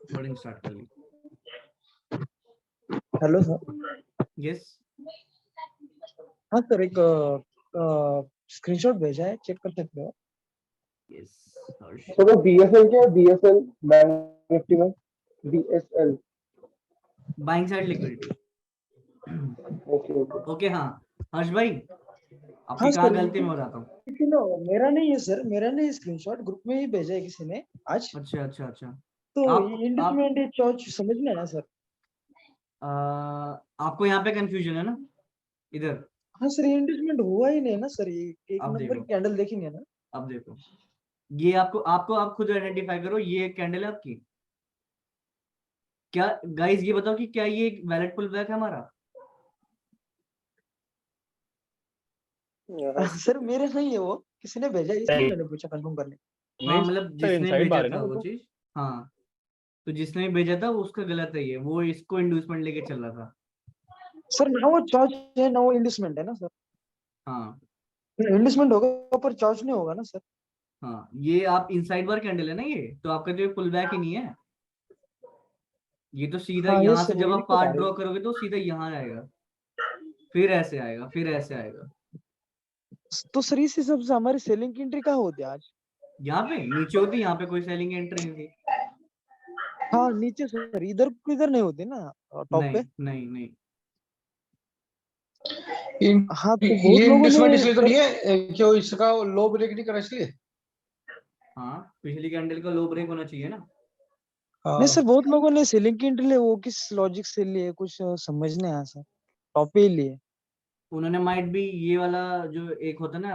Recording start कर ली। Hello sir. Yes हाँ सर, एक स्क्रीनशॉट भेजा है, चेक कर सकते हो। यस हर्ष। तो वो बीएसएल क्या है? बीएसएल बैंक निफ्टी में BSL. Buying side liquidity. Okay okay. Okay हाँ हर्ष भाई, आपकी हाँ कहाँ सर, गलती मैं बताता हूँ। लेकिन मेरा नहीं है सर, मेरा नहीं स्क्रीनशॉट, ग्रुप में ही भेजा है किसी ने आज। अच्छा अच्छा अच्छा। तो आप इंडस्टमेंट चॉर्च समझ में ना सर। आपको यहाँ पे कंफ्यूजन है ना इधर। हाँ सर, इंडस्टमेंट हुआ ही नहीं ना सर, ये एक अब नंबर देखो। की कैंडल देखेंगे ना। अब देखो, ये आपको आपको आप खुद आइडेंटिफाई करो, ये कैंडल है आपकी क्या गाइस? ये बताओ कि क्या ये वैलिड पुल बैक है हमारा? सर मेरे नहीं है वो, किसी ने भेजा, इसलिए मैंने पूछा कंफर्म करने। हाँ मतलब जिसने इनसाइड भेजा बार है था ना वो वो तो। चीज। हाँ तो जिसने भेजा था उसका गलत है ये, वो इसको इंड्यूसमेंट लेके चल रहा था। सर ना वो चॉर्च है ना वो इंडस्टमेंट है ना सर। हाँ इंडस्टमेंट होगा पर चॉर्च नहीं होगा ना सर। हाँ ये आप इनसाइड बार कैंडल है ना, ये तो आपका जो पुल बैक ही नहीं है। ये तो सीधा हाँ ये यहाँ से सर जब वही आप दिक्कत आ पार्ट रही ड्रॉ है। करोगे तो सीधा यहाँ आएगा, फिर ऐसे आएगा, फिर ऐसे आएगा। तो सर इस हिसाब से हमारी सेलिंग की एंट्री कहाँ होती है आज? यहाँ पे नीचे होती, यहाँ पे कोई सेलिंग एंट्री नहीं थी। हाँ नीचे सर, इधर नहीं होती ना टॉप पे। नहीं नहीं नहीं। हाँ तो बहुत ये लोगों इन्वेस्टमेंट ने इसलिए तो सर, नहीं है क्यों इसका लो ब्रेक नहीं करा इसलिए। हाँ पिछली कैंडल का लो ब्रेक होना चाहिए ना। नहीं सर बहुत लोगों ने सेलिंग की एंट्री लिए, वो किस लॉजिक से लिए कुछ समझ नहीं आया सर, टॉप पे ही लिए। उन्होंने माइट भी ये वाला जो एक होता है ना,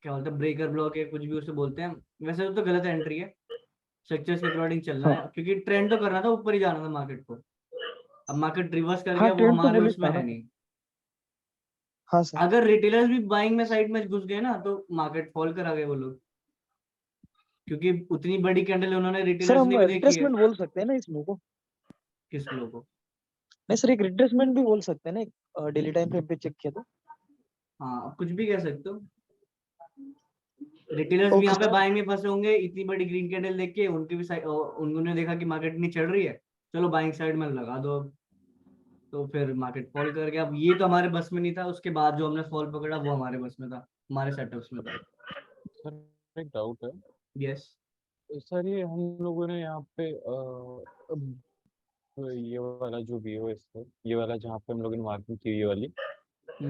क्या बोलते हैं, ब्रेकर ब्लॉक है, कुछ भी उसे बोलते हैं, वैसे तो गलत एंट्री है। स्ट्रक्चर्स के अकॉर्डिंग चलना हाँ है, क्योंकि ट्रेंड तो करना था, ऊपर ही जाना था मार्केट को। अब मार्केट रिवर्स कर हाँ, गया, वो ट्रेंड तो हमारे बुलिश उसमें था है ना। नहीं। हाँ सर। अगर रिटेलर्स भी बाइंग में साइड में घुस गए ना तो मार्केट फॉल करा गए वो लोग, क्योंकि उतनी बड़ी कैंडल उन्होंने सर रिटेलर्स हम ने भी देखी है। रिट्रेसमेंट बोल सकते हैं ना इसमें को? किस फ्लो को? नहीं सर, एक रिट्रेसमेंट भी बोल सकते हैं ना, डेली टाइम फ्रेम पे चेक किया तो। हाँ आप कुछ भी कह सकते हो। रिटेलर्स भी ओके यहाँ पे सर। बाइंग में फंसे होंगे, इतनी बड़ी ग्रीन कैंडल देख के उनकी भी साइड, उन्होंने देखा कि मार्केट नहीं चल रही है, चलो बाइंग साइड में लगा दो अब। तो फिर मार्केट फॉल कर गया। अब ये तो हमारे बस में नहीं था, उसके बाद जो हमने फॉल पकड़ा वो हमारे बस में था, हमारे सेटअप्स में था। सर एक डाउट है यस सर, ये हम लोगों ने यहाँ पे ये वाला जो भी हो इसको, ये वाला जहाँ पे हम लोगों ने मार्किंग की ये वाली,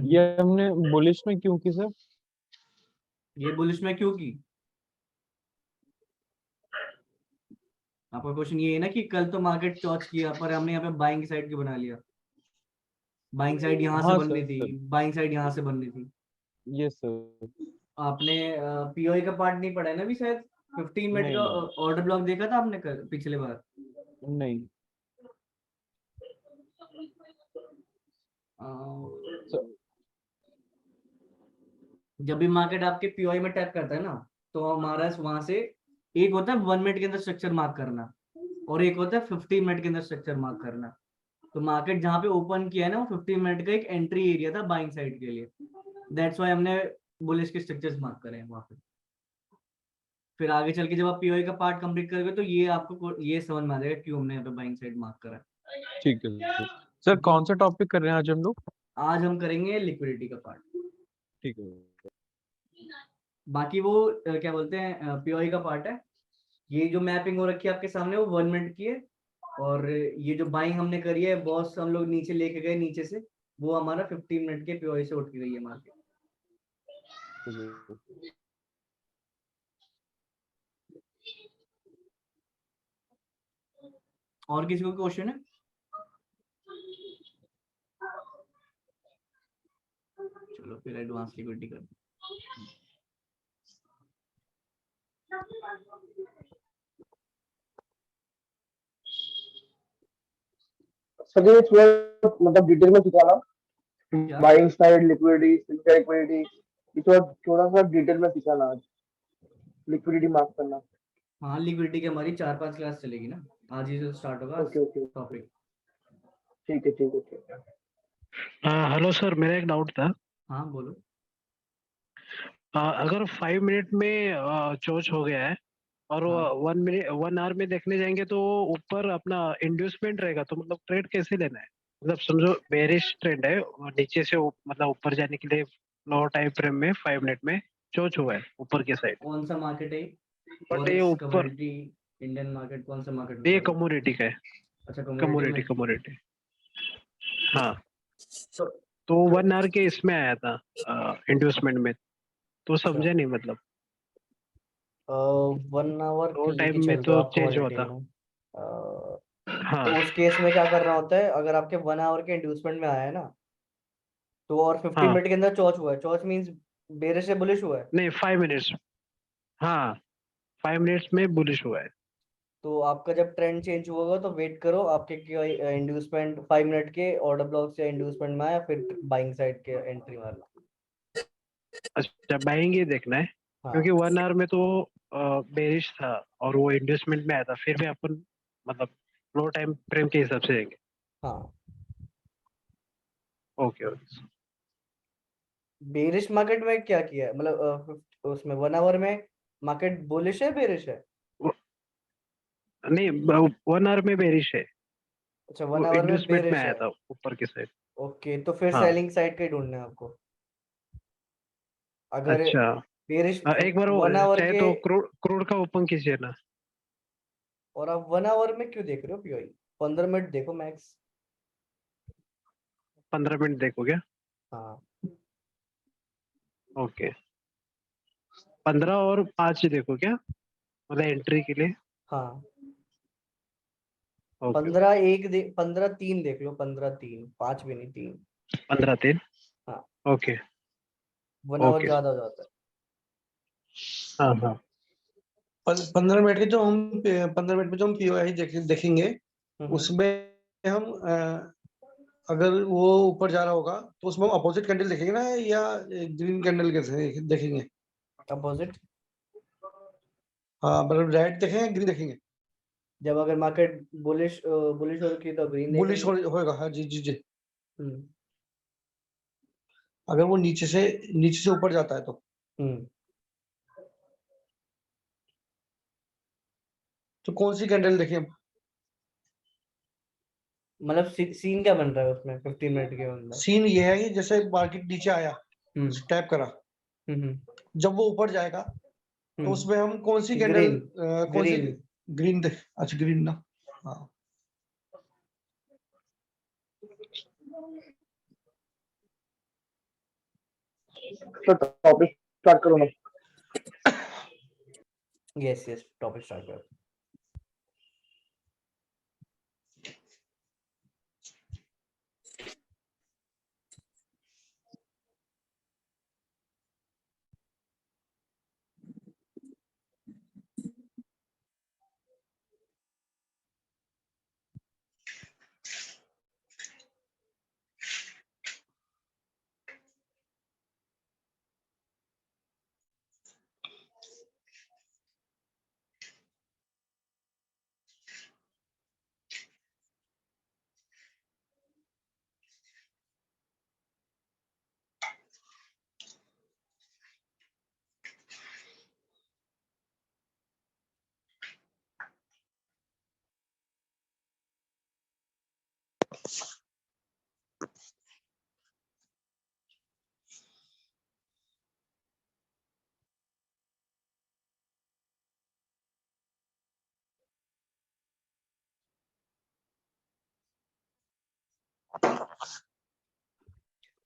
ये हमने बुलिश में क्यों की सर? ये बुलिश में क्यों की? आपका क्वेश्चन ये है ना कि कल तो मार्केट चॉच किया, पर हमने यहाँ पे बाइंग साइड की बना लिया। बाइंग साइड यहाँ से हाँ बननी थी, सर। बाइंग साइड यहाँ से बननी थी। ये सर। आपने पीओई का पार्ट नहीं पढ़ा है ना अभी शायद? 15 मिनट नहीं का नहीं ऑर्डर ब्लॉक देखा था आपने कल पिछले बार? नहीं अ, सर। जब भी मार्केट आपके पीओई में टैप करता है ना, तो हमारा वहां से एक होता है 1 मिनट के अंदर स्ट्रक्चर मार्क करना, और एक होता है 15 मिनट के अंदर स्ट्रक्चर मार्क करना। तो मार्केट जहाँ पे ओपन किया है ना, वो 15 मिनट का एक एंट्री एरिया था बाइंग साइड के लिए। दैट्स वाई हमने बुलिश के स्ट्रक्चर्स मार्क करे हैं वहां पे। फिर आगे चल के जब आप पीओई का पार्ट कंप्लीट करोगे तो ये आपको ये समझ में आ जाएगा क्यों हमने यहाँ पे बाइंग साइड मार्क करा है। ठीक है सर, कौन सा टॉपिक कर रहे हैं आज हम लोग? आज हम करेंगे लिक्विडिटी का पार्ट। ठीक है। बाकी वो क्या बोलते हैं, पीओई का पार्ट है। ये जो मैपिंग हो रखी है आपके सामने वो 1 मिनट की है, और ये जो बाइंग हमने करी है बॉस हम लोग नीचे लेके गए नीचे से, वो हमारा 15 मिनट के पीओई से उठ के गई है मार्केट। और किसी को क्वेश्चन है? चलो फिर एडवांस लिक्विडिटी कर। सर ये थोड़ा मतलब डिटेल में सिखाना, क्या? बाइंग साइड लिक्विडिटी, लिक्विडिटी, ये थोड़ा थोड़ा सा डिटेल में सिखाना आज, लिक्विडिटी मार्क करना। हाँ लिक्विडिटी की हमारी 4-5 क्लास चलेगी ना, आज ही से स्टार्ट होगा ओके ओके टॉपिक। ठीक है ठीक है ठीक है। हेलो सर, मेरा एक डाउट था। हाँ बोलो। अगर 5 मिनट में चोच हो गया है और हाँ 1 आवर में देखने जाएंगे तो ऊपर अपना इंड्यूसमेंट रहेगा, तो मतलब ट्रेड कैसे लेना है? मतलब समझो बेरिश ट्रेंड है और नीचे से मतलब ऊपर जाने के लिए लोअर टाइम फ्रेम में 5 मिनट में चोच हुआ है ऊपर के साइड। कौन सा मार्केट है बट ये फॉरेक्स ऊपर, कमोडिटी इंडियन मार्केट कौन सा मार्केट ये बताइए। कमोडिटी का है। अच्छा कमोडिटी में। कमोडिटी हाँ। तो तो 1 आवर के इसमें आया था इंड्यूसमेंट में, तो अच्छा समझे नहीं मतलब 1 आवर लो ठीक ही टाइम में चल तो रहा है चेंज हुआ कमोडिटी था। में। हाँ तो उस केस में क्या करना होता है, अगर आपके 1 आवर के इंड्यूसमेंट में आया है ना, तो और 15 मिनट हाँ। के अंदर चौच हुआ है, चौच मीन्स बेरिश से बुलिश हुआ है। नहीं 5 मिनट्स, हाँ 5 मिनट्स में बुलिश हुआ है। तो आपका जब ट्रेंड चेंज होगा तो वेट करो आपके इंड्यूसमेंट 5 मिनट के ऑर्डर ब्लॉक से इंड्यूसमेंट में आया, फिर बाइंग साइड के एंट्री मारना। अच्छा बाइंग ये देखना है, क्योंकि हाँ 1 आवर में तो बेरिश था और वो इन्वेस्टमेंट में आया था, फिर भी अपन मतलब लो टाइम फ्रेम के हिसाब से देंगे। हाँ। Okay okay. बेरिश मार्केट में क्या किया है, मतलब उसमें 1 आवर में मार्केट बुलिश है बेरिश है। नहीं 1 आवर में बेरिश है, अच्छा वो 1 आवर में इन्वेस्टमेंट में बेरिश आया है। था ऊपर की साइड। ओके तो फिर हाँ सेलिंग साइड का ही ढूंढना है आपको। अगर अच्छा। बेरिश एक बार वो 1 आवर चाहे के, तो क्रूड क्रूड का ओपन कीजिए ना। और आप 1 आवर में क्यों देख रहे हो पीओई, 15 मिनट देखो मैक्स। 15 मिनट देखो क्या? हाँ ओके 15 और 5 देखो क्या, मतलब एंट्री के लिए? हाँ। ओके 15 3 देख लो, 15 3, 5 भी नहीं 3। 15 3। हाँ ओके 1 आवर ओके। ज्यादा हो जाता है। हाँ हाँ 15 मिनट के जो हम 15 मिनट में जो हम पीओआई देखेंगे हम्म। उसमें हम अगर वो ऊपर जा रहा होगा तो उसमें हम अपोजिट कैंडल देखेंगे ना, या ग्रीन कैंडल कैसे देखेंगे? अपोजिट, हाँ मतलब रेड देखेंगे ग्रीन देखेंगे? जब अगर मार्केट बुलिश बुलिश हो रखी है तो ग्रीन बुलिश देखेंगे। होएगा, हाँ जी जी जी। हम्म अगर वो नीचे से ऊपर जाता है तो हम्म। कौन सी कैंडल देखें? मतलब सीन क्या बन रहा है उसमें 15 मिनट के अंदर। सीन ये है कि जैसे मार्केट नीचे आया, हम्म टैप करा, हम्म जब वो ऊपर जाएगा तो उसमें हम कौन सी कैंडल, ग्रीन कौन सी? ग्रीन। ग्रीन देख, अच्छा ग्रीन ना। हाँ तो टॉपिक स्टार्ट करो ना। यस यस टॉपिक स्टार्ट करो।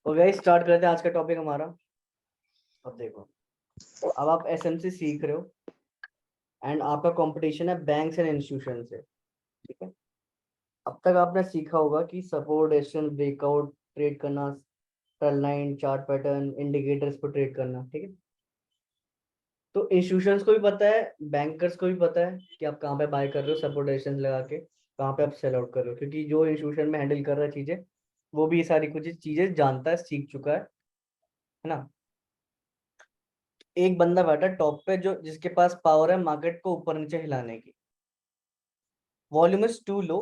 तो गाइस स्टार्ट करते हैं आज का टॉपिक हमारा। अब देखो, अब आप एसएमसी सीख रहे हो एंड आपका कंपटीशन है बैंक्स एंड इंस्टीट्यूशन से, ठीक है। अब तक आपने सीखा होगा कि सपोर्ट रेजिस्टेंस ब्रेकआउट ट्रेड करना, trend line chart pattern indicators पर ट्रेड करना, ठीक है। तो इंस्टीट्यूशंस को भी पता है, बैंकर्स को भी पता है कि आप कहाँ पे बाय कर रहे हो सपोर्ट रेजिस्टेंस लगा के, कहाँ पे आप सेल आउट कर रहे हो, क्योंकि जो इंस्टीट्यूशन में हैंडल कर रहा है चीजें वो भी ये सारी कुछ चीजें जानता है, सीख चुका है ना। एक बंदा बैठा टॉप पे जो जिसके पास पावर है मार्केट को ऊपर नीचे हिलाने की। Volume is too low,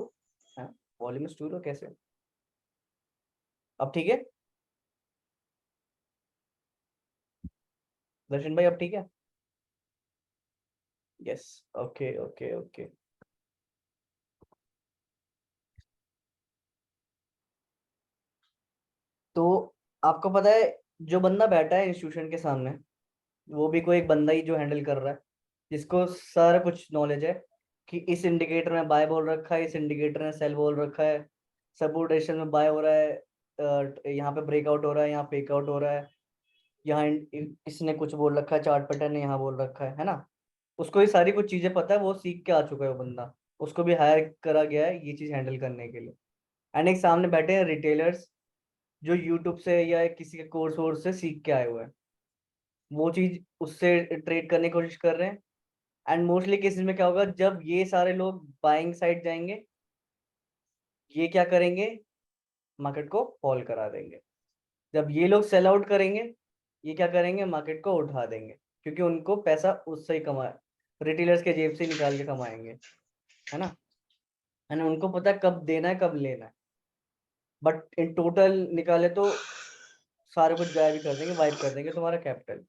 volume is too low कैसे, अब ठीक है दर्शन भाई, अब ठीक है। Yes, okay okay okay. तो आपको पता है जो बंदा बैठा है इंस्टीट्यूशन के सामने, वो भी कोई एक बंदा ही जो हैंडल कर रहा है, जिसको सारा कुछ नॉलेज है कि इस इंडिकेटर में बाय बोल रखा है, इस इंडिकेटर में सेल बोल रखा है, सपोर्ट रेशन में बाय हो रहा है, यहाँ पे ब्रेकआउट हो रहा है, यहाँ फेक आउट हो रहा है, यहाँ इसने कुछ बोल रखा है, चार्ट पैटर्न ने यहाँ बोल रखा है ना। उसको ये सारी कुछ चीजें पता है, वो सीख के आ चुका है वो बंदा, उसको भी हायर करा गया है ये चीज हैंडल करने के लिए। एंड एक सामने बैठे हैं रिटेलर्स जो यूट्यूब से या किसी के कोर्स वोर्स से सीख के आए हुए हैं, वो चीज उससे ट्रेड करने की कोशिश कर रहे हैं। एंड मोस्टली केसेस में क्या होगा, जब ये सारे लोग बाइंग साइड जाएंगे, ये क्या करेंगे, मार्केट को फॉल करा देंगे। जब ये लोग सेल आउट करेंगे, ये क्या करेंगे, मार्केट को उठा देंगे, क्योंकि उनको पैसा उससे ही कमा, रिटेलर्स के जेब से निकाल के कमाएंगे, है ना। एंड उनको पता है कब देना है कब लेना है, बट इन टोटल निकाले तो सारे कुछ गायब ही कर देंगे, वाइप कर देंगे तुम्हारा कैपिटल।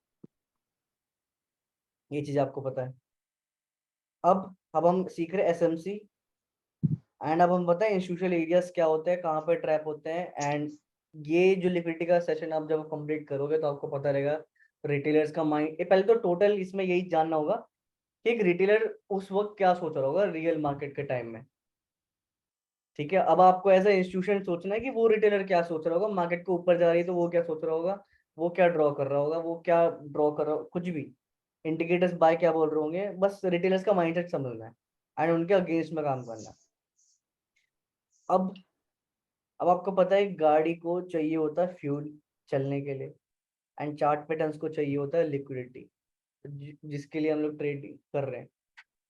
ये चीज आपको पता है। अब हम सीख रहे एसएमसी, एंड अब हम बताएं इंस्टीट्यूशनल एरियाज क्या होते हैं, कहाँ पे ट्रैप होते हैं। एंड ये जो लिक्विडिटी का सेशन आप जब कंप्लीट करोगे तो आपको पता रहेगा रिटेलर्स का माइंड। पहले तो टोटल इसमें यही जानना होगा कि एक रिटेलर उस वक्त क्या सोच रहा होगा रियल मार्केट के टाइम में, ठीक है। अब आपको एज ए इंस्टीट्यूशन सोचना है कि वो रिटेलर क्या सोच रहा होगा, मार्केट को ऊपर जा रही है तो वो क्या सोच रहा होगा, वो क्या ड्रॉ कर रहा होगा, वो क्या ड्रॉ कर रहा होगा, कुछ भी इंडिकेटर्स बाय क्या बोल रहे होंगे, बस रिटेलर्स का माइंडसेट समझना है एंड उनके अगेंस्ट में काम करना है। अब अब आपको पता है गाड़ी को चाहिए होता है फ्यूल चलने के लिए, एंड चार्ट पैटर्न्स को चाहिए होता है लिक्विडिटी, जिसके लिए हम लोग ट्रेडिंग कर रहे हैं,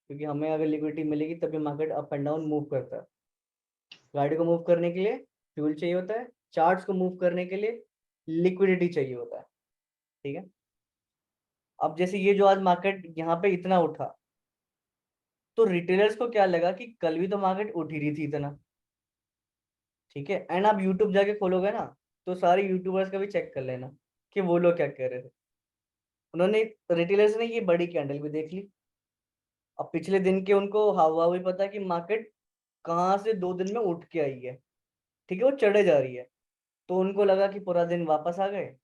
क्योंकि हमें अगर लिक्विडिटी मिलेगी तभी market up and down move करता है। गाड़ी को मूव करने के लिए फ्यूल चाहिए होता है, चार्ट्स को मूव करने के लिए लिक्विडिटी चाहिए होता है, ठीक है। अब जैसे ये जो आज मार्केट यहाँ पे इतना उठा, तो रिटेलर्स को क्या लगा कि कल भी तो मार्केट उठ ही रही थी इतना, ठीक है। एंड आप यूट्यूब जाके खोलोगे ना, तो सारे यूट्यूबर्स का भी चेक कर लेना कि वो लोग क्या कह रहे थे। उन्होंने, रिटेलर्स ने ये बड़ी कैंडल भी देख ली, अब पिछले दिन के उनको हवा भी पता है कि मार्केट कहाँ से 2 दिन में उठ के आई है, ठीक है, वो चढ़े जा रही है। तो उनको लगा कि पूरा दिन वापस आ गए,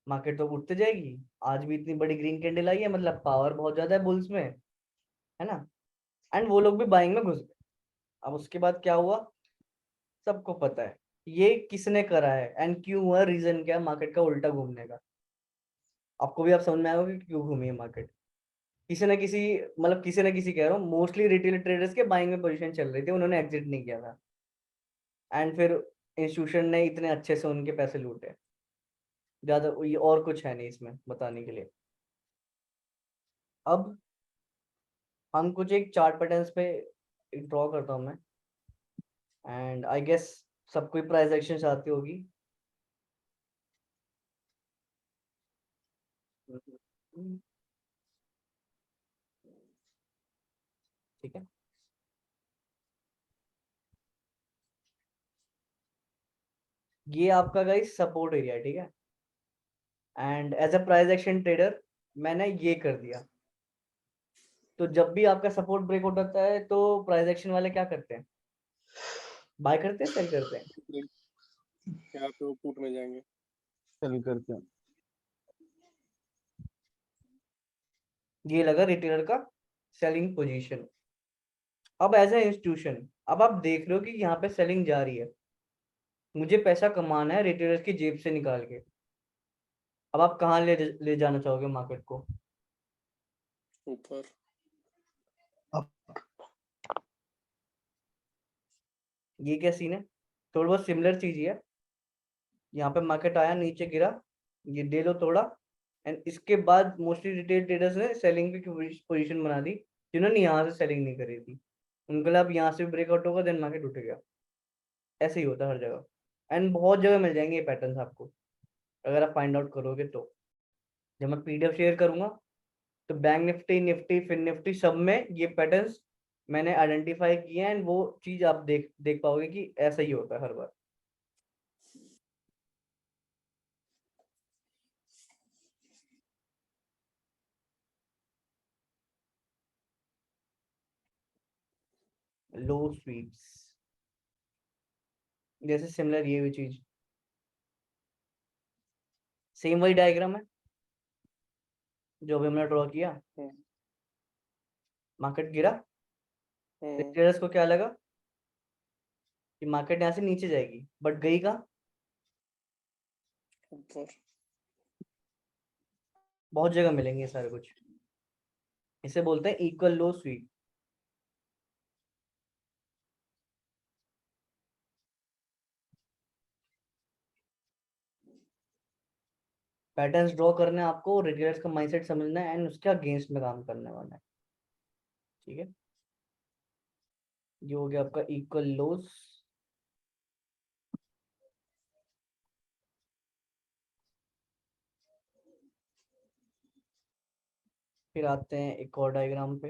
मार्केट तो उठते जाएगी, आज भी इतनी बड़ी ग्रीन कैंडल आई है, मतलब पावर बहुत ज्यादा है बुल्स में, है ना। एंड वो लोग भी बाइंग में घुस गए। अब उसके बाद क्या हुआ सबको पता है, ये किसने करा है एंड क्यों हुआ, रीजन क्या है मार्केट का उल्टा घूमने का। आपको भी आप समझ में आएगा कि क्यों घूमी है मार्केट। किसी ना किसी, मतलब किसी ना किसी कह रहा हूँ, मोस्टली रिटेल ट्रेडर्स के बाइंग में पोजीशन चल रही थी, उन्होंने एग्जिट नहीं किया था, एंड फिर इंस्टीट्यूशन ने इतने अच्छे से उनके पैसे लूटे। ज्यादा ये और कुछ है नहीं इसमें बताने के लिए। अब हम कुछ एक चार्ट पैटर्न्स पे ड्रॉ करता हूँ मैं, एंड आई गेस सबको प्राइस एक्शन आती होगी। ठीक है, ये आपका गाइस सपोर्ट एरिया है, ठीक है। And as a price action trader मैंने ये कर दिया, तो जब भी आपका सपोर्ट ब्रेकआउट होता है तो प्राइस एक्शन वाले क्या करते हैं, बाय करते हैं सेल करते हैं। यहाँ पे वो पुट में जाएंगे। सेल करते हैं। ये लगा रिटेलर का सेलिंग पोजीशन। अब एज ए इंस्टीट्यूशन, अब आप देख रहे हो कि यहाँ पे सेलिंग जा रही है, मुझे पैसा कमाना है रिटेलर की जेब से निकाल के। अब आप कहाँ ले जाना चाहोगे मार्केट को, ऊपर। ये क्या सीन है, थोड़ा बहुत सिमिलर चीज ही है। यहाँ पे मार्केट आया, नीचे गिरा, ये डे लो तोड़ा, एंड इसके बाद मोस्टली रिटेल ट्रेडर्स ने सेलिंग की पोजीशन बना दी, जिन्होंने यहाँ से सेलिंग नहीं करी थी, उनको लगा अब यहाँ से ब्रेकआउट होगा देन मार्केट उठ गया। ऐसे ही होता है हर जगह, एंड बहुत जगह मिल जाएंगे ये पैटर्न्स आपको, अगर आप फाइंड आउट करोगे तो। जब मैं पीडीएफ शेयर करूंगा तो bank Nifty, Nifty, fin Nifty सब में ये पैटर्न्स मैंने आइडेंटिफाई किए हैं, एंड वो चीज आप देख देख पाओगे कि ऐसा ही होता है हर बार। लो स्वीप्स, जैसे सिमिलर ये भी चीज, सेम वही डायग्राम है जो भी हमने ड्रॉ किया। हम्म। मार्केट गिरा, हम्म। ट्रेडर्स को क्या लगा कि मार्केट यहाँ से नीचे जाएगी, बट गई कहाँ? ऊपर। बहुत जगह मिलेंगे सारे कुछ, इसे बोलते हैं इक्वल लो स्वीप। पैटर्न्स ड्रॉ करने हैं आपको, रिटेलर्स का माइंडसेट समझना है एंड उसके अगेंस्ट में काम करने वाला है। ठीक है, ये हो गया आपका इक्वल लोस। फिर आते हैं एक और डायग्राम पे।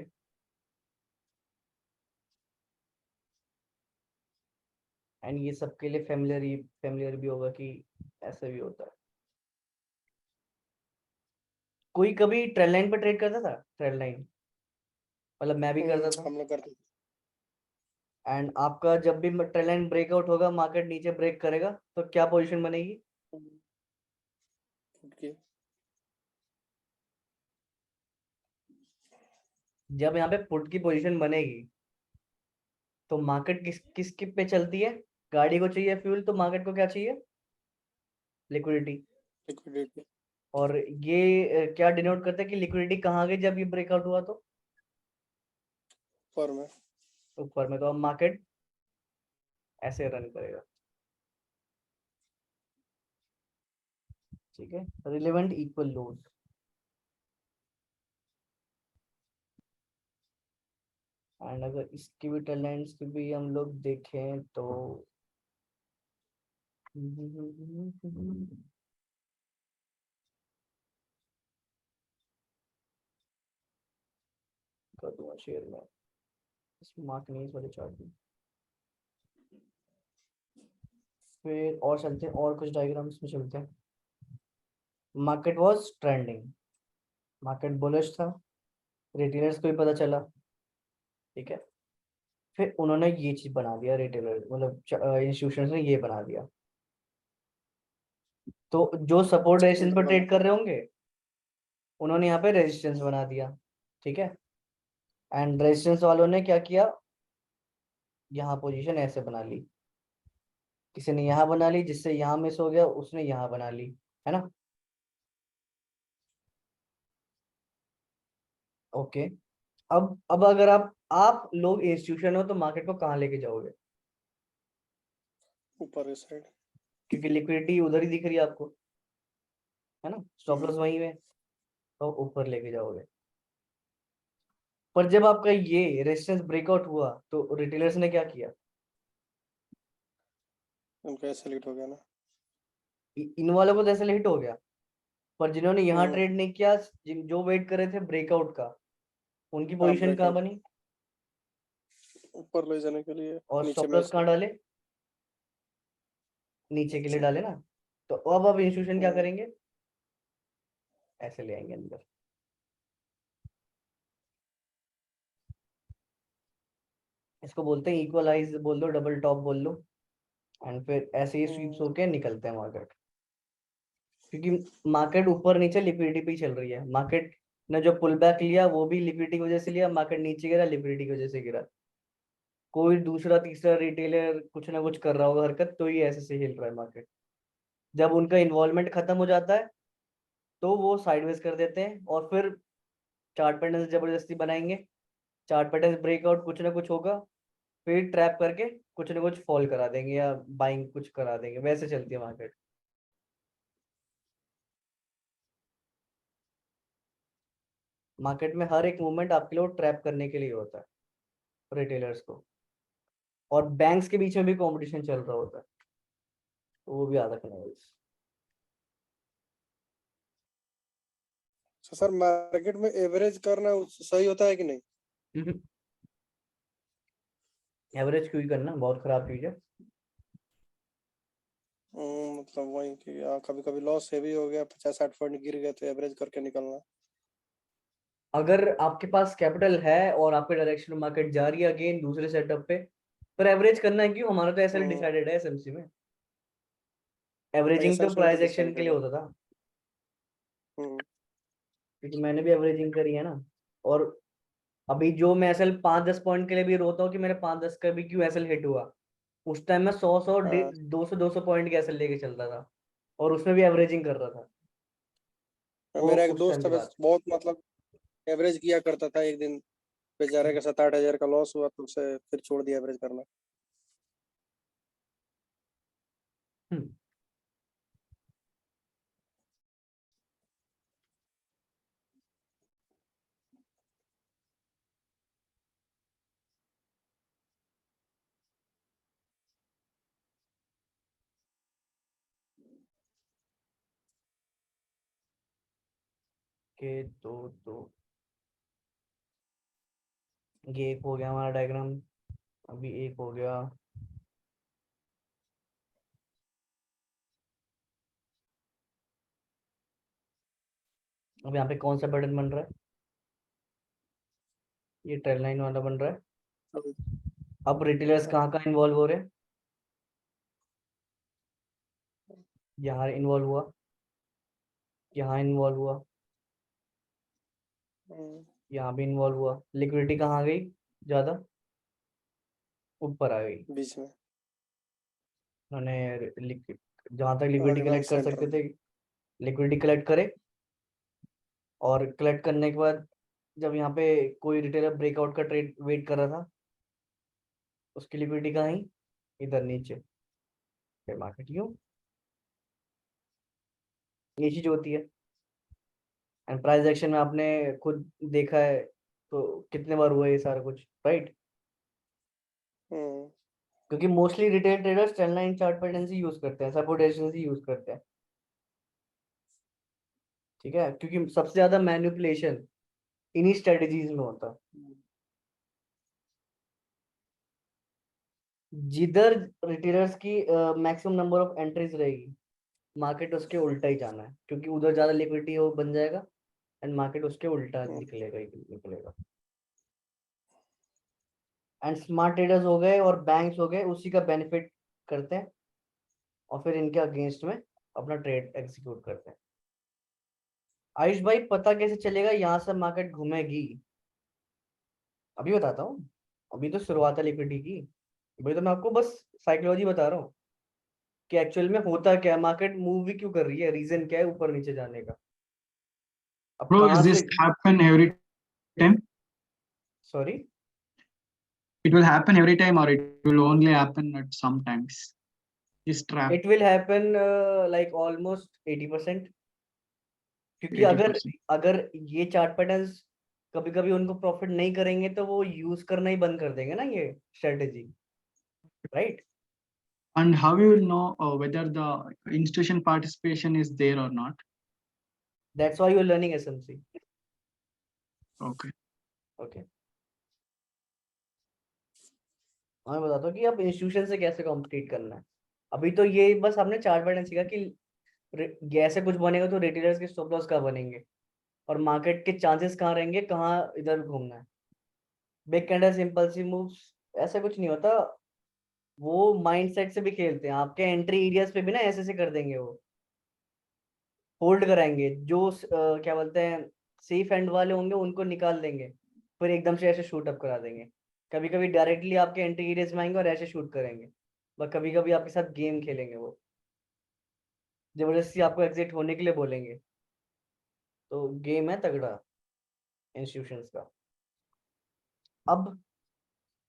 एंड ये सबके लिए फेमिलियर भी होगा कि ऐसे भी होता है। कोई कभी ट्रेंड लाइन पे ट्रेड करता था? ट्रेंड लाइन मतलब मैं भी करता था। हम लोग करते एंड आपका जब भी ट्रेंड लाइन ब्रेकआउट होगा, मार्केट नीचे ब्रेक करेगा, तो क्या पोजीशन बनेगी? फुट के। जब यहाँ पे पुट की पोजीशन बनेगी तो मार्केट किस पे चलती है? गाड़ी को चाहिए फ्यूल, तो मार्केट को क्या चाहिए? लिक्विडिटी। लिक्विडिटी। और ये क्या डिनोट करता है कि लिक्विडिटी कहाँ गई जब ये ब्रेकआउट हुआ? तो ऊपर में। ऊपर में। तो अब मार्केट ऐसे रन करेगा। ठीक है, रिलेवेंट इक्वल लोड। एंड अगर इसकी भी टैलेंट्स की भी हम लोग देखें तो कर दूंगा शेयर में, इसमें मार्क नहीं, इस वाले चार्ट में। फिर और चलते हैं, और कुछ डायग्राम्स में चलते हैं। Market was trending, market bullish था, रिटेलर्स को भी पता चला। ठीक है, फिर उन्होंने ये चीज बना दिया, रिटेलर मतलब इंस्टीट्यूशंस ने ये बना दिया। तो जो सपोर्ट रेजिस्टेंस पर ट्रेड कर रहे होंगे, उन्होंने यहाँ पे रेजिस्टेंस बना दिया। ठीक है, एंड रेजिस्टेंस वालों ने क्या किया, यहाँ पोजीशन ऐसे बना ली। किसी ने यहाँ बना ली, जिससे यहाँ मिस हो गया, उसने यहाँ बना ली, है ना? ओके, अब अगर आप लोग इंस्टीट्यूशन हो तो मार्केट को कहाँ लेके जाओगे? ऊपर इस साइड। क्योंकि लिक्विडिटी उधर ही दिख रही है आपको, है ना? स्टॉप लॉस वहीं है, तो ऊपर लेके जाओगे। पर जब आपका ये रेजिस्टेंस ब्रेकआउट हुआ तो रिटेलर्स ने क्या किया? उनका सेलेक्ट हो गया ना। इन वालों को जैसे हिट हो गया, पर जिन्होंने यहाँ हम्म। ट्रेड नहीं किया, जो वेट कर रहे थे ब्रेकआउट का, उनकी हाँ, पोजीशन कहाँ ब्रेकआउट बनी? ऊपर ले जाने के लिए और नीचे स्टॉप में लॉस कहाँ से। डाले? नीचे के लिए नीचे। डाले ना। तो अब इंस्टीट्यूशन क्या हम्म। करेंगे? ऐसे ले आएंगे अंदर। इसको बोलते हैं इक्वलाइज बोल दो, डबल टॉप बोल लो। एंड फिर ऐसे ही स्वीप्स होके निकलते हैं मार्केट। क्योंकि मार्केट ऊपर नीचे लिक्विडिटी पे ही चल रही है। मार्केट ने जो पुल बैक लिया वो भी लिक्विडिटी की वजह से लिया, मार्केट नीचे गिरा लिक्विडिटी की वजह से गिरा। कोई दूसरा तीसरा रिटेलर कुछ ना कुछ कर रहा होगा हरकत, तो ही ऐसे से हिल रहा है मार्केट। जब उनका इन्वॉल्वमेंट खत्म हो जाता है तो वो साइडवेज कर देते हैं, और फिर चार्ट पैटर्न जबरदस्ती बनाएंगे। चार्ट पैटर्न ब्रेकआउट कुछ ना कुछ होगा, फिर ट्रैप करके कुछ ना कुछ फॉल करा देंगे या बाइंग कुछ करा देंगे। वैसे चलती है मार्केट। मार्केट में हर एक मूवमेंट आपके लिए ट्रैप करने के लिए होता है रिटेलर्स को, और बैंक्स के बीच में भी कंपटीशन चल रहा होता है, तो वो भी याद रखना है। तो सर मार्केट में एवरेज करना सही होता है कि नहीं? एवरेज क्यों ही करना, बहुत खराब चीज है। मतलब वही कि कभी कभी लॉस हेवी हो गया, 50-60 पॉइंट गिर गए तो एवरेज करके निकलना। अगर आपके पास कैपिटल है और आपके डायरेक्शन में मार्केट जा रही है अगेन दूसरे सेटअप पे, पर एवरेज करना है क्यों? हमारा तो ऐसा हम्म। डिसाइडेड है एसएमसी में, एवरेजिंग तो एसएमसी में तो प्राइस एक्शन के डिसाइडेड लिए है। होता था, हम्म। क्योंकि मैंने भी एवरेजिंग करी है ना। और अभी जो मैं एसएल 5-10 पॉइंट के लिए भी रोता हूँ कि मेरे 5-10 का भी क्यों एसएल हिट हुआ, उस टाइम मैं 100 हाँ 200 पॉइंट के एसएल लेके चलता था और उसमें भी एवरेजिंग कर रहा था। वो मेरा एक उस टाइम दोस्त की है बस बात। बहुत मतलब एवरेज किया करता था। एक दिन बेचारे का 7-8 हजार का लॉस हुआ तो उसे फिर छोड़ दिया एवरेज करना। हम्म। के तो ये एक हो गया हमारा डायग्राम, अभी एक हो गया। अब यहाँ पे कौन सा पैटर्न बन रहा है? ये ट्रेल लाइन वाला बन रहा है। अभी अब रिटेलर्स कहाँ कहाँ इन्वॉल्व हो रहे हैं? यहाँ इन्वॉल्व हुआ, यहाँ इन्वॉल्व हुआ, यहाँ भी इन्वॉल्व हुआ। लिक्विडिटी कहाँ गई ज्यादा? ऊपर आ गई। बीच में उन्होंने जहां तक लिक्विडिटी एकदम कलेक्ट कर सेंटर सकते में। थे लिक्विडिटी कलेक्ट करे, और कलेक्ट करने के बाद जब यहाँ पे कोई रिटेलर ब्रेकआउट का ट्रेड वेट कर रहा था, उसकी लिक्विडिटी कहाँ आई? इधर नीचे। फिर मार्केट यूं, ये चीज होती है। एंड प्राइस एक्शन में आपने खुद देखा है, तो कितने बार हुआ ये सारा कुछ, राइट? हम्म। क्योंकि mostly retail traders trend line chart pattern ही यूज करते हैं, सपोर्टेशन ही यूज करते हैं, ठीक है? क्योंकि सबसे ज्यादा मैनिपुलेशन इन्हीं स्ट्रेटजीज में होता है। जिधर रिटेलर्स की मैक्सिमम नंबर ऑफ एंट्रीज रहेगी, मार्केट उसके उल्टा ही जाना है, क्योंकि उधर ज्यादा लिक्विडिटी हो बन जाएगा एंड मार्केट उसके उल्टा निकलेगा ही निकलेगा। एंड स्मार्ट ट्रेडर्स हो गए और बैंक्स हो गए उसी का बेनिफिट करते हैं, और फिर इनके अगेंस्ट में अपना ट्रेड एग्जीक्यूट करते हैं। आयुष भाई, पता कैसे चलेगा यहाँ से मार्केट घूमेगी? अभी बताता हूँ, अभी तो शुरुआत है लिक्विडिटी की। अभी तो मैं आपको बस साइकोलॉजी बता रहा हूँ कि एक्चुअल में होता क्या है, मार्केट मूव भी क्यों कर रही है, रीजन क्या है ऊपर नीचे जाने का। अब Bro, कहाँ is से? this happen every time? Sorry, It will happen every time, or it will only happen at sometimes? This trap, it will happen like almost 80%। क्योंकि अगर 80%. अगर ये चार्ट पैटर्न्स कभी कभी उनको प्रॉफिट नहीं करेंगे तो वो यूज करना ही बंद कर देंगे ना ये strategy, right? And how you will know whether the institution participation is there or not? That's why you are learning SMC. Okay. Okay, मैं बताता हूँ कि अब इंस्टीट्यूशन से कैसे कॉम्पिटिट करना है। अभी तो ये बस आपने चार्ट पैटर्न सीखा कि ऐसे कुछ बनेगा तो रिटेलर्स के स्टॉप लॉस कहाँ बनेंगे, और मार्केट के चांसेस कहाँ रहेंगे, कहाँ इधर घूमना है। बिग कैंडल्स, इम्पल्सिव मूव्स, ऐसा कुछ नहीं होता। वो माइंडसेट से भी खेलते हैं, आपके एंट्री एरियाज पे भी ना ऐसे कर देंगे, वो होल्ड कराएंगे। जो क्या बोलते हैं, सेफ एंड वाले होंगे उनको निकाल देंगे, फिर एकदम से ऐसे शूट अप करा देंगे। कभी कभी डायरेक्टली आपके एंट्री एरियाज में आएंगे और ऐसे शूट करेंगे, बट कभी कभी आपके साथ गेम खेलेंगे, वो जबरदस्ती आपको एग्जिट होने के लिए बोलेंगे। तो गेम है तगड़ा इंस्टीट्यूशंस का। अब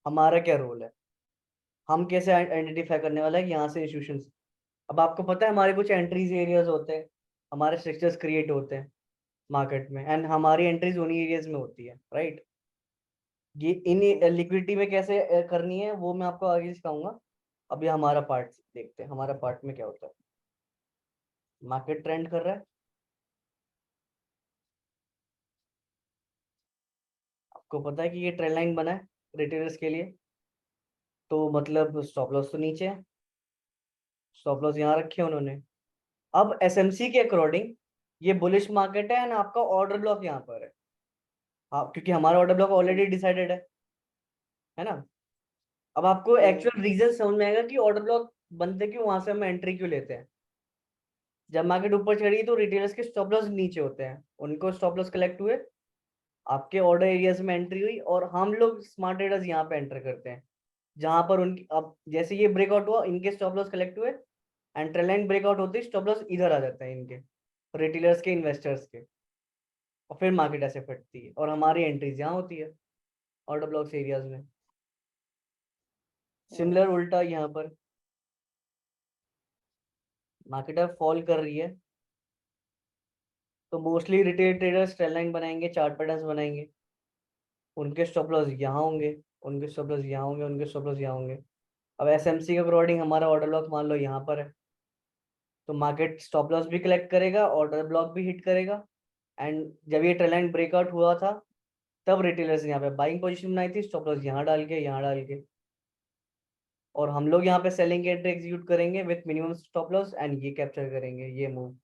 हमारा क्या रोल है, हम कैसे आइडेंटिफाई करने वाला है कि यहाँ से इंस्टीट्यूशंस। अब आपको पता है हमारे कुछ एंट्रीज एरियाज होते हैं, हमारे स्ट्रक्चर्स क्रिएट होते हैं मार्केट में, एंड हमारी एंट्रीज उन्हीं एरियाज में होती है, राइट? ये इन लिक्विडिटी में कैसे करनी है वो मैं आपको आगे सिखाऊंगा। अभी हमारा पार्ट देखते हैं, हमारा पार्ट में क्या होता है। मार्केट ट्रेंड कर रहा है, आपको पता है कि ये ट्रेंड लाइन बना है रिटेलर्स के लिए, तो मतलब स्टॉप लॉस तो नीचे है, स्टॉप लॉस यहाँ रखे उन्होंने। अब एसएमसी के अकॉर्डिंग ये बुलिश मार्केट है एंड आपका ऑर्डर ब्लॉक यहाँ पर है, हाँ, क्योंकि हमारा ऑर्डर ब्लॉक ऑलरेडी डिसाइडेड है ना। अब आपको एक्चुअल रीजन समझ में आएगा कि ऑर्डर ब्लॉक बनते क्यों, वहां से हम एंट्री क्यों लेते हैं। जब मार्केट ऊपर चढ़ी तो रिटेलर्स के स्टॉप लॉस नीचे होते हैं, उनको स्टॉप लॉस कलेक्ट हुए, आपके ऑर्डर एरियाज में एंट्री हुई, और हम लोग स्मार्ट ट्रेडर्स यहाँ पे एंटर करते हैं जहां पर उनकी, अब जैसे ये ब्रेकआउट हुआ इनके स्टॉप लॉस कलेक्ट हुए, एंड ट्रेंड लाइन ब्रेकआउट होते ही स्टॉप लॉस इधर आ जाते हैं इनके, रिटेलर्स के, इन्वेस्टर्स के, और फिर मार्केट ऐसे फटती है और हमारी एंट्रीज यहाँ होती है ऑर्डर ब्लॉक्स एरियाज में। सिमिलर उल्टा यहाँ पर मार्केट अब फॉल कर रही है तो mostly retail traders trend line बनाएंगे, चार्ट पैटर्न्स बनाएंगे, उनके स्टॉप लॉस यहाँ होंगे, उनके स्टॉप लॉस यहाँ होंगे, उनके स्टॉप लॉस यहाँ होंगे। अब एसएमसी के अकॉर्डिंग हमारा ऑर्डर ब्लॉक मान लो यहाँ पर है, तो मार्केट स्टॉप लॉस भी कलेक्ट करेगा, ऑर्डर ब्लॉक भी हिट करेगा, एंड जब ये ट्रेंड लाइन ब्रेकआउट हुआ था तब रिटेलर्स ने यहाँ पे बाइंग पोजीशन बनाई थी, स्टॉप लॉस यहाँ डाल के, यहाँ डाल के, और हम लोग यहाँ पे सेलिंग की एंट्री एग्जीक्यूट करेंगे with minimum stop loss, and ये कैप्चर करेंगे ये मूव।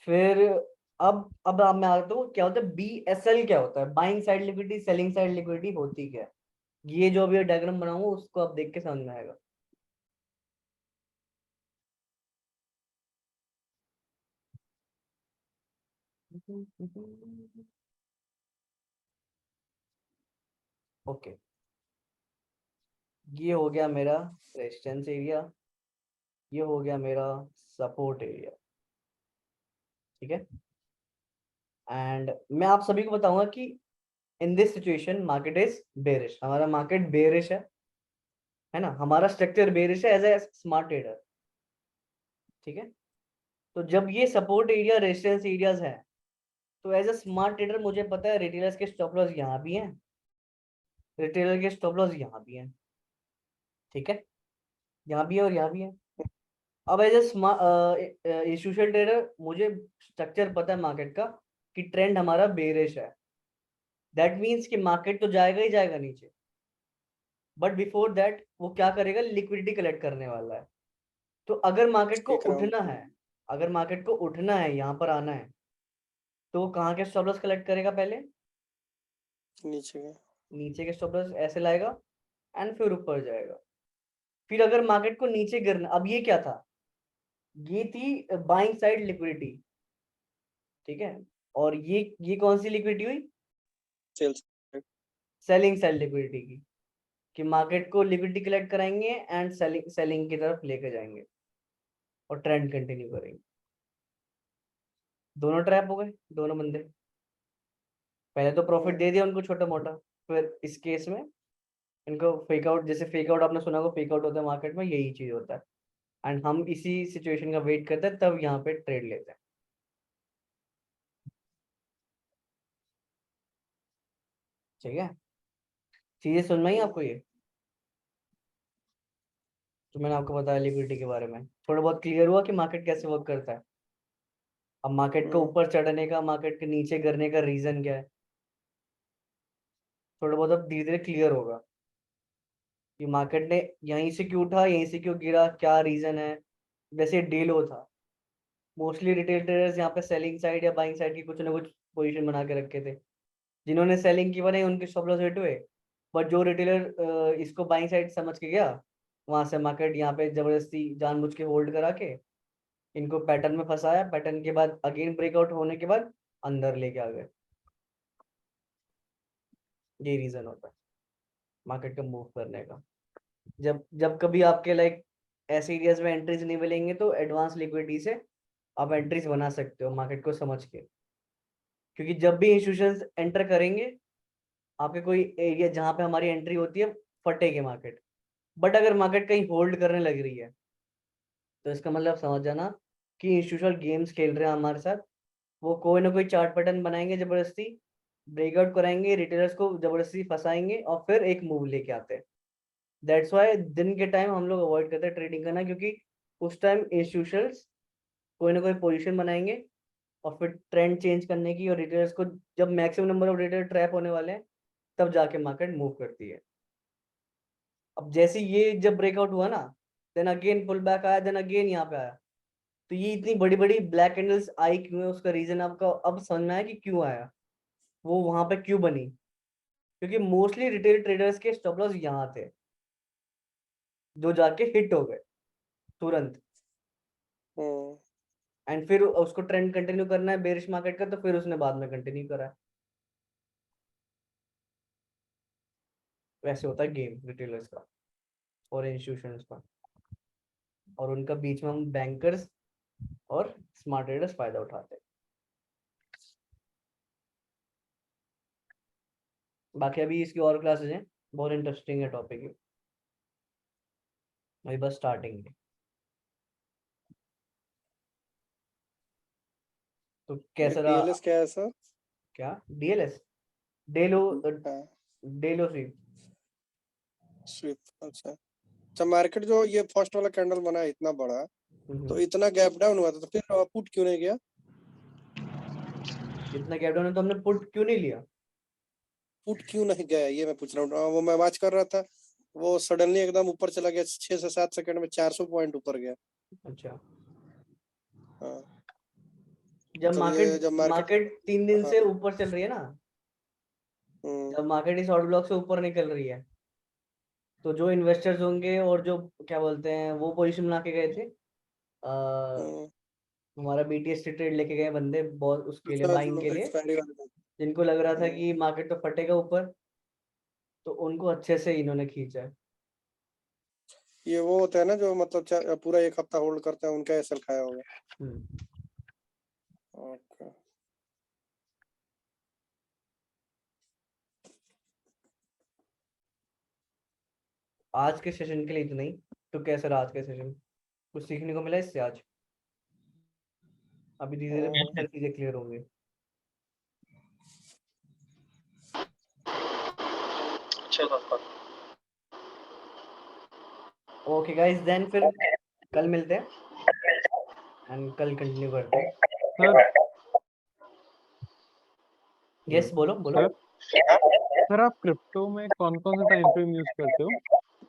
फिर अब मैं आता हूँ क्या होता है BSL, क्या होता है buying side liquidity, selling side liquidity होती क्या है। ये जो अभी डायग्राम बनाऊंगा उसको आप देख के समझ में आएगा। ओके, ये हो गया मेरा रेजिस्टेंस एरिया, ये हो गया मेरा सपोर्ट एरिया, ठीक है। एंड मैं आप सभी को बताऊंगा कि in this situation market is bearish, हमारा मार्केट बेरिश है ना, हमारा स्ट्रक्चर बेरिश है एज ए स्मार्ट ट्रेडर, ठीक है। तो जब ये सपोर्ट एरिया रेजिस्टेंस एरियाज है तो एज ए स्मार्ट ट्रेडर मुझे पता है रिटेलर्स के स्टॉप लॉस यहाँ भी हैं, रिटेलर के स्टॉप लॉस यहाँ भी हैं, ठीक है, यहाँ भी है और यहाँ भी है। अब एज ए इंस्टीट्यूशनल ट्रेडर मुझे स्ट्रक्चर पता है मार्केट का कि ट्रेंड हमारा बेरिश है, दैट मीन्स कि मार्केट तो जाएगा ही जाएगा नीचे, बट बिफोर दैट वो क्या करेगा, लिक्विडिटी कलेक्ट करने वाला है। तो अगर मार्केट को उठना है, अगर मार्केट को उठना है, यहाँ पर आना है, तो कहाँ के स्टॉप लॉस कलेक्ट करेगा, पहले नीचे के स्टॉप लॉस ऐसे लाएगा एंड फिर ऊपर जाएगा। फिर अगर मार्केट को नीचे गिरना, अब ये क्या था, ये थी बाइंग साइड लिक्विडिटी, ठीक है, और ये कौन सी लिक्विडिटी हुई, सेलिंग साइड लिक्विडिटी की, कि मार्केट को लिक्विडिटी कलेक्ट कराएंगे एंड सेलिंग की तरफ लेके जाएंगे और ट्रेंड कंटिन्यू करेंगे। दोनों ट्रैप हो गए, दोनों बंदे, पहले तो प्रॉफिट दे दिया उनको छोटा मोटा, फिर इस केस में इनको फेक आउट, जैसे फेक आउट आपने सुना होगा, फेक आउट होता है मार्केट में, यही चीज होता है, एंड हम इसी सिचुएशन का वेट करते हैं तब यहाँ पे ट्रेड लेते हैं, ठीक है। चीजें समझ में आई आपको ये, तो मैंने आपको बताया लिक्विडिटी के बारे में, थोड़ा बहुत क्लियर हुआ कि मार्केट कैसे वर्क करता है। अब मार्केट को ऊपर चढ़ने का, मार्केट के नीचे गिरने का रीजन क्या है, थोड़ा बहुत अब धीरे धीरे क्लियर होगा कि मार्केट ने यहीं से क्यों उठा, यहीं से क्यों गिरा, क्या रीजन है। वैसे डे लो था, मोस्टली रिटेल ट्रेडर्स यहाँ पे सेलिंग साइड या बाइंग साइड की कुछ ना कुछ पोजीशन बना के रखे थे, जिन्होंने सेलिंग की बनाई उनके स्टॉप लॉस हिट हुए, बट जो रिटेलर इसको बाइंग साइड समझ के गया, वहां से मार्केट यहाँ पे जबरदस्ती जानबूझ के होल्ड करा के इनको पैटर्न में फंसाया, पैटर्न के बाद अगेन ब्रेकआउट होने के बाद अंदर लेके आ गए। ये रीजन होता है मार्केट का मूव करने का। जब जब कभी आपके लाइक ऐसे एरियाज में एंट्रीज नहीं मिलेंगे तो एडवांस लिक्विडिटी से आप एंट्रीज बना सकते हो मार्केट को समझ के, क्योंकि जब भी इंस्टीट्यूशंस एंटर करेंगे आपके कोई एरिया जहां पे हमारी एंट्री होती है फटेगी मार्केट, बट अगर मार्केट कहीं होल्ड करने लग रही है तो इसका मतलब समझ जाना कि इंस्टीट्यूशनल गेम्स खेल रहे हैं हमारे साथ, वो कोई ना कोई चार्ट पैटर्न बनाएंगे, जबरदस्ती ब्रेकआउट कराएंगे, रिटेलर्स को जबरदस्ती फंसाएंगे और फिर एक मूव लेके आते हैं। दैट्स वाई दिन के टाइम हम लोग अवॉइड करते हैं ट्रेडिंग करना, क्योंकि उस टाइम इंस्टीट्यूशंस कोई ना कोई पोजीशन बनाएंगे और फिर ट्रेंड चेंज करने की, और रिटेलर्स को जब maximum number of retailer trap होने वाले हैं तब जाके मार्केट मूव करती है। अब जैसे ये जब ब्रेकआउट हुआ ना, देन अगेन पुल बैक आया, देन अगेन यहाँ पे आया, तो ये इतनी बड़ी बड़ी ब्लैक कैंडल्स आई क्यों है, उसका रीजन आपका अब समझ में आया कि क्यों आया, वो वहां पे क्यों बनी, क्योंकि मोस्टली रिटेल ट्रेडर्स के स्टॉप लॉस यहाँ थे जो जाके हिट हो गए तुरंत, एंड फिर उसको ट्रेंड कंटिन्यू करना है बेरिश मार्केट का, तो फिर उसने बाद में कंटिन्यू करा। वैसे होता है गेम रिटेलर्स का और इंस्टीट्यूशंस का, और उनका बीच में हम बैंकर्स और स्मार्ट ट्रेडर्स फायदा उठाते हैं। बाकी अभी इसकी और क्लासेस हैं, बहुत इंटरेस्टिंग है टॉपिक, है अभी बस स्टार्टिंग है। तो कैसा रहा? डीएलएस क्या है सर? क्या डीएलएस? डेलो हाँ, डेलो स्वीप। स्वीप, अच्छा अच्छा। मार्केट जो ये फर्स्ट वाला कैंडल बना है इतना बड़ा, तो इतना गैप डाउन हुआ था, तो फिर पुट क्यों नहीं गया? इतना गैप डाउन है तो हमने पुट क्यों नहीं लिया? पुट क्यों नहीं गया ये मैं पूछ रहा हूँ। वो मैं वॉच कर रहा था, वो सडनली एकदम ऊपर चला गया, 6 से 7 सेकंड में 400 पॉइंट ऊपर गया। अच्छा, हाँ, जब मतलब ये मार्केट जब मार्केट 3 दिन हाँ, से ऊपर चल रही है ना, जब मार्केट इस ऑर्डर ब्लॉक से ऊपर निकल रही है, तो जो इन्वेस्टर्स होंगे और जो क्या बोलते हैं वो पोजीशन बना के गए थे, हमारा बीटीएस ट्रेड लेके गए बंदे बहुत उसके लिए, बाइंग के लिए, एक्सपायरी वाले। जिनको लग रहा था कि मार्केट तो फटेगा ऊपर, तो उनको अच्छे से इन्होंने खींचा है। ये वो होता है ना जो मतलब पूरा 1 हफ्ता होल्ड करते हैं, उनका एसएल खाया होगा। ओके, आज के सेशन के लिए इतना ही। तो कैसा रहा आज का सेशन? कुछ सीखने को मिला इससे आज? अभी धीरे धीरे बहुत सारी चीजें क्लियर होंगी। ओके गाइस, देन फिर कल मिलते हैं एंड कल कंटिन्यू करते हैं। सर यस, बोलो बोलो। सर आप क्रिप्टो में कौन कौन सा टाइम फ्रेम यूज करते हो?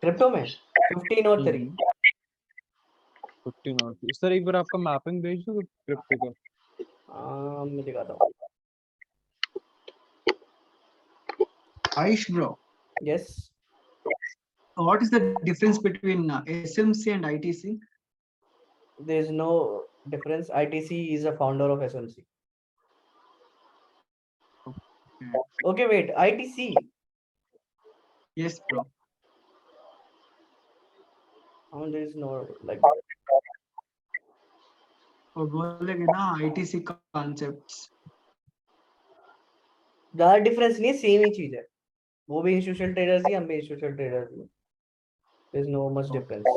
क्रिप्टो में 15 और 3। 15 और सर एक बार आपका मैपिंग भेज दो क्रिप्टो का। मैं दिखाता हूँ। Aish bro, yes, what is the difference between SMC and ITC? there is no difference. ITC is a founder of SMC. Okay, wait, ITC. Yes bro. There is no like. और बोलेंगे ना ITC concepts. ज्यादा difference नहीं है, same ही चीज है। वो भी इंस्टीट्यूशनल ट्रेडर्स ही, हम भी institutional traders he. There is no much difference.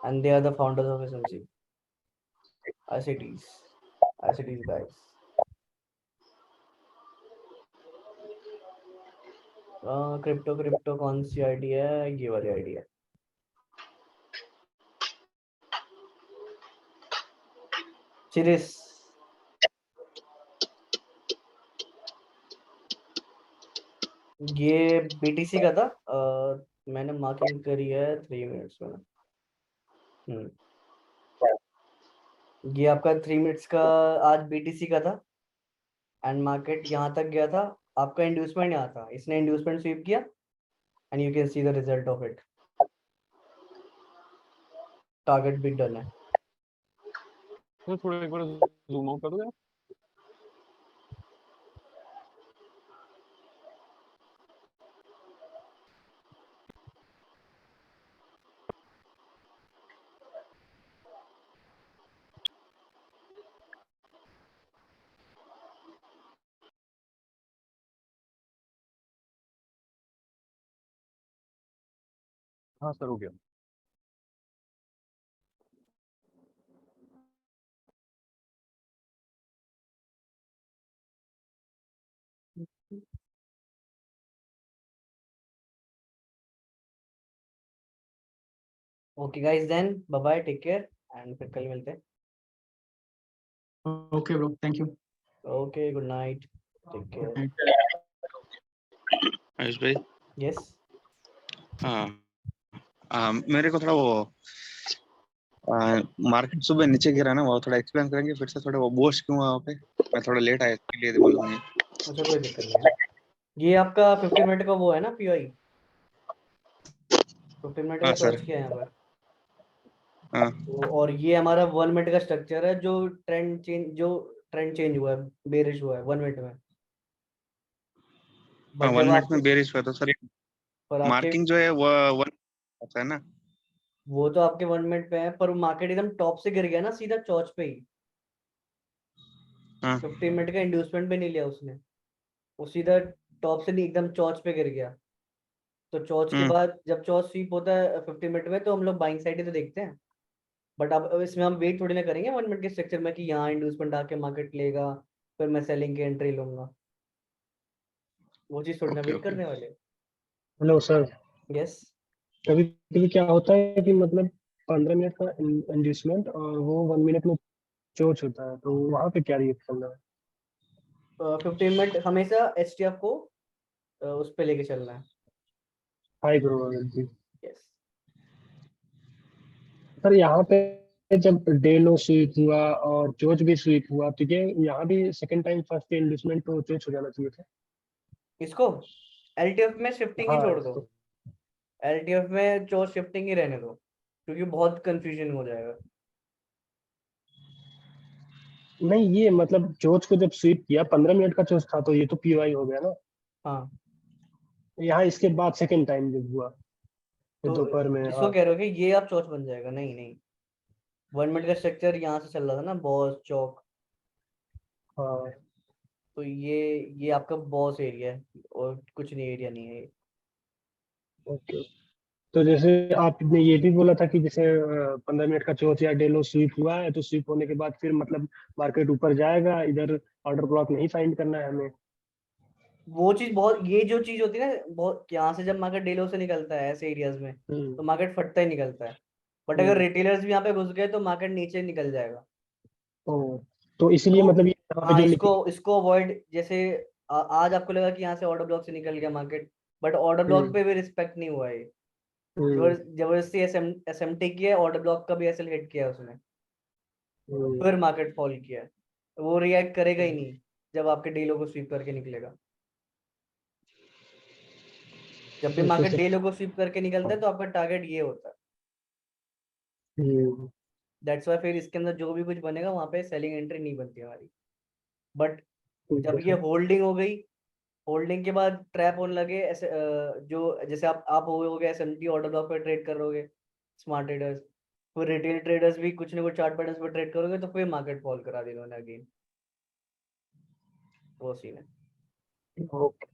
And they are the founders of SMC. As it is guys. Crypto कौन सी आईडी है? ये वाली आईडी है। सीरीज ये बीटीसी का था। मैंने मार्किंग करी है 3 मिनट्स में। ये आपका 3 मिनट्स का आज बीटीसी का था, एंड मार्केट यहाँ तक गया था। आपका इंड्यूसमेंट यहाँ था, इसने इंड्यूसमेंट स्वीप किया, and you can see the result of it. Target भी डन है। तो थोड़ा एक बार जूम आउट करोगे आप? हाँ सर, हो गया। Okay guys, then bye bye, take care, and फिर कल मिलते हैं। Okay bro, thank you. Okay, good night, take care. Good night. Ayush भाई, यस, हाँ मेरे को थोड़ा वो मार्केट सुबह नीचे गिरा ना, वो थोड़ा एक्सप्लेन करेंगे फिर से? थोड़ा वो बोश क्यों हुआ वहाँ पे? मैं थोड़ा लेट आया इसके लिए बोल रहा हूँ। अच्छा कोई दिक्कत नहीं है। ये आपका 15 मिनट का वो है ना पीओई, 15 मिनट का हाँ सर। सर्च किया है यहाँ पर। हाँ और ये हमारा 1 मिनट का स्ट्रक्चर है जो ट्रेंड चेंज हुआ है, बेरिश हुआ है 1 मिनट में। हाँ, बट 1 जब मिनट आपके में बेरिश हुआ तो सर पर आपके मार्किंग जो है वो 1 होता है ना? वो तो आपके 1 मिनट पे है, पर मार्केट एकदम टॉप से गिर गया ना सीधा चौच पे ही। हाँ 15 मिनट का इंड्यूसमेंट भी नहीं लिया उसने, वो सीधा टॉप से नहीं एकदम चौच पे गिर गया। तो चौच के बाद जब चौच स्वीप होता है 15 मिनट में, तो हम लोग बाइंग साइड ही तो देखते हैं। बट अब इसमें हम वेट थोड़ी ना करेंगे 1 मिनट के स्ट्रक्चर में कि यहाँ इंड्यूसमेंट आके मार्केट लेगा फिर मैं सेलिंग की एंट्री लूंगा, वो चीज थोड़ी ना ओके वेट ओके। करने वाले। Hello sir, yes. कभी कभी क्या होता है कि मतलब 15 मिनट का इंड्यूसमेंट और वो 1 मिनट में चोच होता है, तो वहां पे क्या रिएक्ट करना है? 15 मिनट हमेशा एचटीएफ को उस पे लेके चलना है। High probability. यस। सर यहाँ पे जब डे लो स्वीप हुआ और चोच भी स्वीप हुआ, तो ये यहाँ भी सेकंड टाइम फर्स्ट इंड्यूसमेंट तो चोच हो जाना चाहिए था। इसको एलटीएफ में शिफ्टिंग ही हाँ छोड़ दो, इसको। एलटीएफ में चोच शिफ्टिंग ही रहने दो, क्योंकि बहुत कंफ्यूजन हो जाएगा। नहीं, ये मतलब चोच को जब स्वीप किया 15 मिनट का चोच था, तो ये तो पीवाई हो गया ना। हाँ यहाँ इसके बाद सेकंड टाइम जब हुआ तो दोपहर में, इसको हाँ। कह रहे हो कि ये आप चोच बन जाएगा? नहीं नहीं, 1 मिनट का स्ट्रक्चर यहाँ से चल रहा था ना, बॉस चौक, हाँ तो ये आपका बॉस एरिया है और कुछ नहीं, एरिया नहीं है ये। ओके। तो जैसे आपने ये भी बोला था कि जैसे 15 मिनट का चोच या डेलो स्वीप हुआ है, तो स्वीप होने के बाद फिर मतलब मार्केट ऊपर जाएगा, इधर ऑर्डर ब्लॉक नहीं फाइंड करना है हमें। वो चीज बहुत, ये जो चीज होती है ना बहुत, यहाँ से जब मार्केट डेलो से निकलता है ऐसे एरियाज में हम्म तो मार्केट फटता ही निकलता है। बट अगर हम्म। रिटेलर्स भी यहाँ पे घुस गए तो मार्केट नीचे निकल जाएगा। ओ, तो इसीलिए तो मतलब ये यहाँ पे हाँ, जो इसको लिखी। इसको अवॉइड, जैसे आज आपको लगा कि यहाँ से ऑर्डर ब्लॉक से निकल गया मार्केट, बट ऑर्डर ब्लॉक हम्म पे भी रिस्पेक्ट नहीं हुआ है। हम्म जबरदस्ती एसएमटी किया है, ऑर्डर ब्लॉक का भी एसएल हिट किया है उसने, हम्म, फिर मार्केट फॉल किया है। तो वो रिएक्ट करेगा ही नहीं जब आपके डीलों को स्वीप करके निकलेगा। जब भी ओके मार्केट सर। डीलों को स्वीप करके निकलता है तो आपका टारगेट ये होता है। हम्म दैट्स वाई फिर इसके अंदर जो भी कुछ बनेगा वहां पे सेलिंग एंट्री नहीं बनती हमारी। बट ठीक जब है ये सर। होल्डिंग हो गई, होल्डिंग के बाद ट्रैप होने लगे ऐसे, जो जैसे आप हो गए एसएमटी ऑर्डर ब्लॉक पे ट्रेड करोगे स्मार्ट ट्रेडर्स, फिर रिटेल ट्रेडर्स भी कुछ ना कुछ चार्ट पैटर्न्स पे ट्रेड करोगे, तो फिर मार्केट फॉल करा दी इन्होंने अगेन। वो सीन है। ओके।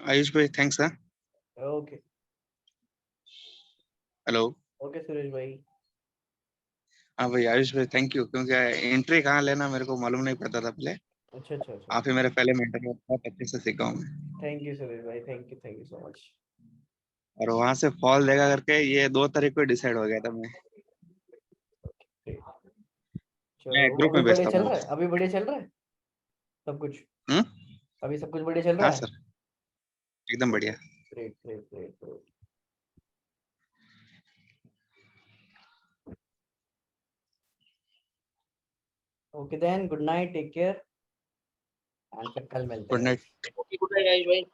आयुष भाई थैंक्स। हाँ ओके। हेलो। ओके सुरेश भाई। हाँ भाई आयुष भाई थैंक यू, क्योंकि एंट्री कहाँ लेना मेरे को मालूम नहीं पड़ता था पहले। अच्छा अच्छा अच्छा। आप ही मेरे पहले मेंटर हो, बहुत अच्छे से सीखा हूँ मैं। थैंक यू सुरेश भाई, थैंक यू सो मच। और वहां से फॉल देगा करके ये 2 तारीख को डिसाइड हो गया था मैं। मैं चलो ग्रुप अभी में बढ़िया भेजता चल हूँ। रहा है, अभी बढ़िया चल रहा है सब कुछ, हम्म। अभी सब कुछ बढ़िया चल रहा हाँ है। सर एकदम बढ़िया। Great great great great. Okay then, good night, take care, and फिर कल मिलते गुड हैं night. Guys.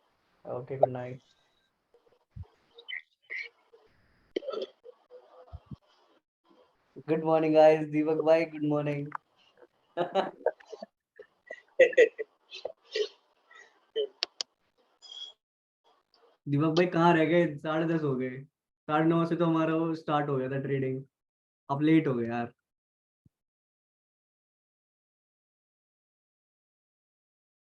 Okay good night. Good morning guys, Deepak भाई गुड मॉर्निंग। दीपक भाई कहाँ रह गए, 10:30 हो गए, 9:30 से तो हमारा वो स्टार्ट हो गया था ट्रेडिंग, अब लेट हो गए यार।